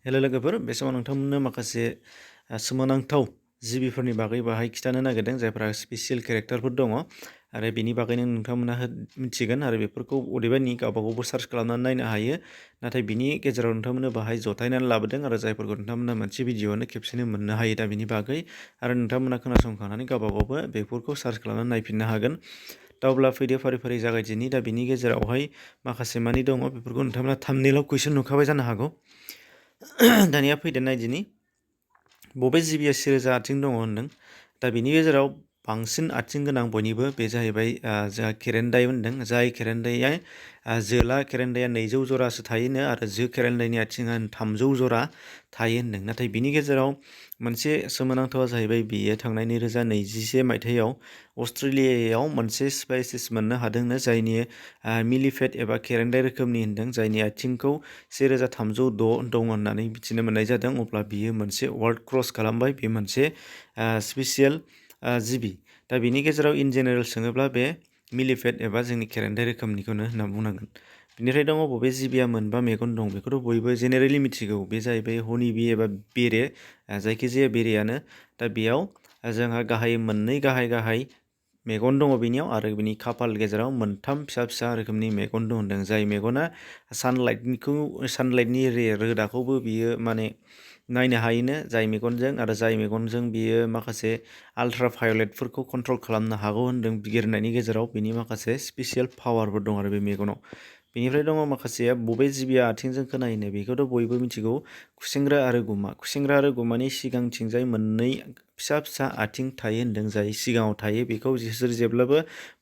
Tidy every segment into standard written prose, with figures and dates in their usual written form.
Hello लोगोफोर, बे समाव नोंथांमोननो माखासे सोमोनांथाव जिबिफोरनि बागै बाहाय खिथानो नागिरदों जायफोरा स्पेसियेल केरेक्टारफोर दङ आरो बेनि बागैनो नोंथांमोना मिथिगोन आरो बेफोरखौ अदेबानि गावबागावबो सार्च खालामनानै नायनो हायो। नाथाय बिनि गेजेराव नोंथांमोननो बाहाय जथायनानै लाबोदों आरो जायफोरखौ नोंथांमोना मोनसे भिडिअआवनो खेबसेनो मोननो हायो दा बिनि बागै आरो नोंथांमोना खोनासंखांनानै गावबागावबो बेफोरखौ सार्च खालामनानै नायफिननो हागोन। दा अब्ला फैदो फारि फारि जागायदिनि। दा बिनि गेजेरावहाय माखासे मानि दङ बेफोरखौ नोंथांमोना थाम्बनेइलाव कुइसन नुखाबाय जानो हागौ। दानिया फैदो नायदिनि बबे जिबिया सेरोजा आथिं दङ होनदों। दा बिनि गेजेराव बांसिन आथिं गोनां बयनिबो बे जाहैबाय जोंहा खेरेन्दाय होनदों। जाय खेरेन्दाया जोला खेरेन्दाया 200 जरासो थायोनो आरो जो खेरेन्दायनि आथिङा 300 जरा थायो होनदों। नाथाय बिनि गेजेराव मोनसे सोमोनांथावा जाहैबाय बेयो थांनाय 2021 मायथाइयाव अस्ट्रेलियायाव मोनसे स्पाइसिस मोननो हादोंनो जायनि मिलिफेट एबा खेरेन्दाय रोखोमनि होनदों जायनि आथिंखौ 1306 दं होननानै मिथिनो मोननाय जादों। अब्ला बियो मोनसे वर्ल्ड क्रस खालामबाय, बे मोनसे स्पेसियेल जिबि। दा बिनि गेजेराव इन जेनेरेल सोङोब्ला बे मिलिफेट एबा जोंनि खेरेन्दाय रोखोमनिखौनो होनना बुंनांगोन। बिनिफ्राय दङ बबे जिबिया मोनबा मेगन दं, बेखौथ' बयबो जेनेरेलि मिथिगौ, बे जाहैबाय हनि बि एबा बेरे, जायखिजाया बेरेयानो। दा बेयाव जोंहा गाहाय मोननै गाहाय मेगन दङ बेनियाव आरो बिनि खाफाल गेजेराव मोनथाम फिसा फिसा रोखोमनि मेगन दं होनदों। जाय मेगना सानलाइटनि रोदाखौबो बियो माने नायनो हायोनो जाय मेगनजों, आरो जाय मेगनजों बियो माखासे आल्ट्रा भायलेटफोरखौ कन्ट्रल खालामनो हागौ होनदों बिगिरनायनि गेजेराव। बिनि माखासे स्पेसियेल पावारफोर दं आरो बे मेगनाव। बेनिफ्राय दङ माखासेया बबे जिबिया आथिंजों खोनायोनो, बेखौथ' बयबो मिथिगौ, खुसेंग्रा आरो गुमा। खुसेंग्रा आरो गुमानि सिगांथिंजाय मोननै फिसा फिसा आथिं थायो होनदों। जाय सिगाङाव थायो बेखौ बिसोर जेब्लाबो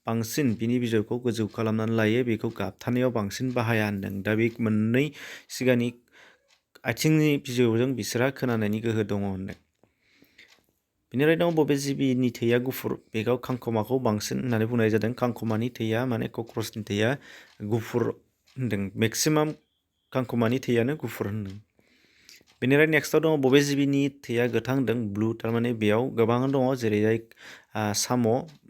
बांसिन बिनि बिजौखौ गोजौ खालामनानै लायो, बेखौ गाबथानायाव बांसिन बाहाया होनदों। दा बे मोननै सिगांनि आथिंनि बिजौजों बिसोरहा खोनानायनि गोहो दङ होनदों। बेनिफ्राय दं बबे जिबिनि थैया गुफुर, बेखौ खांखमाखौ बांसिन होननानै बुंनाय जादों। खांखमानि थैया माने कक्रसनि थैया गुफुर होनदों। मेक्सिमाम खांखमानि थैयानो गुफुर होनदों। बेनिफ्राय नेक्स्टआव दङ बबे जिबिनि थैया गोथां होनदों, ब्लु। थारमाने बेयाव गोबां दङ जेरैहाय साम',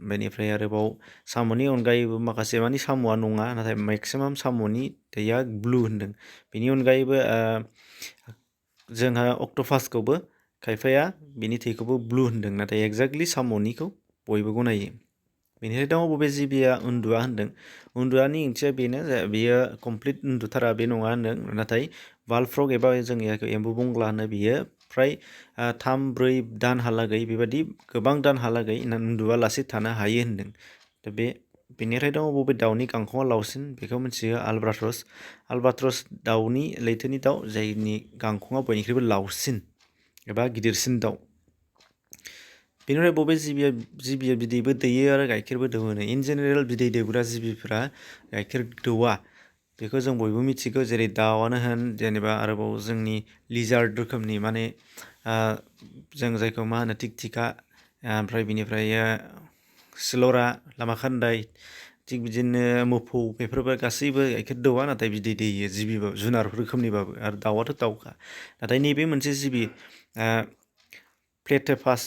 बेनिफ्राय आरोबाव साम'नि अनगायैबो माखासे मानि साम'आ नङा, नाथाय मेक्सिमाम साम'नि थैया ब्लु होनदों। बेनि अनगायैबो जोंहा अक्ट'पासखौबो खायफाया बिनि थैखौबो ब्लु होनदों, नाथाय एक्जेक्टलि साम'निखौ बयबो गनायो। बेनिफ्राय दङ बबे जिबिया उन्दुआ होनदों। उन्दुआनि ओंथिया बेनो बेयो कमप्लिट उन्दुथारा बे नङा होनदों, नाथाय बालफ्रग एबा जों जायखौ एम्बु बंग्ला होनो, बियो फ्राय 3-4 दानहालागै बेबायदि गोबां दानहालागै उन्दुआलासे थानो हायो होनदों। दा बेनिफ्राय दङ बबे दाउनि गांखङा लावसिन, बेखौ मिथियो आलबाट्रस दाउनि लैथोनि दाउ जायनि गांखङा बयनिख्रुइबो लावसिन एबा गिदिरसिन दाउ। बेनिफ्राय बबे जिबिया बिदैबो दैयो आरो गाइखेरबो दौहोनो। इन जेनेरेल बिदै दैग्रा जिबिफोरा गाइखेर दौवा, बेखौ जों बयबो मिथिगौ। जेरै दाउआनो होन, जेनेबा आरोबाव जोंनि लिजार्ड रोखोमनि माने जों जायखौ मा होनो थिकथिखा, ओमफ्राय बिनिफ्राय सिलरा, लामा खान्दाय, थिग बिदिनो मोफौ, बेफोरबो गासैबो गाइखेर दौवा नाथाय बिदै दैयो जुनार रोखोमनिबाबो। आरो दाउआथ' दाउखा। नाथाय नैबे मोनसे जिबि प्लेटिपास,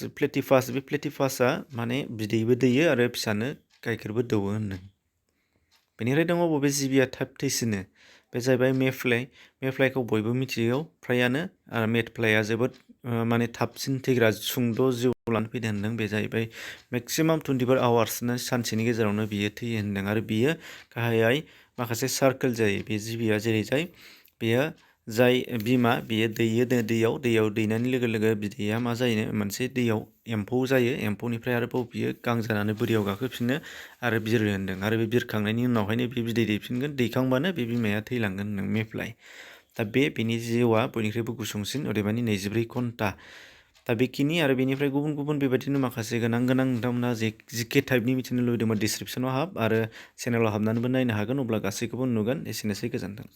बे प्लेटिपासआ माने बिदैबो दैयो आरो फिसानो गाइखेरबो दौवो होनदों। बेनिफ्राय दङ बबे जिबिया थाब थैसिनो, बे जाहैबाय मेफ्लाइखौ बयबो मिथिगौ फ्रायानो। आरो मेफ्लाइआ जोबोद माने थाबसिन थैग्रा सुंद' जिउ लानो फैदों होनदों। बे जाहैबाय मेक्सिमाम 24 आवार्सनो सानसेनि गेजेरावनो बियो थैयो होनदों। आरो बियो गाहायै माखासे सार्कोल जायो बे जिबिया, जेरै बेयो जाय बिमा बेयो दैयो दैयाव दैनायनि लोगो लोगो बिदैया मा जायो, मोनसे दैयाव एम्फौ जायो, एम्फौनिफ्राय आरोबाव बियो गां जानानै बोरियाव गाखोफिनो आरो बिरो होनदों। आरो बे बिरखांनायनि उनावहायनो बे बिदै दैफिनगोन, दैखांबानो बे बिमाया थैलांगोन होनदों मेफ्लाइ। दा बेनि जिउआ बयनिख्रुइबो गुसुंसिन, अदेबानि 24 घन्टा। दा बेखिनि आरो बेनिफ्राय गुबुन गुबुन बेबायदिनो माखासे गोनां नोंथांमोना जिके टाइपनि मिथिनो लुबैदोंमोन डिसक्रिपसनाव आरो चेनेलाव हाबनानैबो नायनो हागोन, अब्ला गासैखौबो नुगोन। एसेनोसै, गोजोन्थों।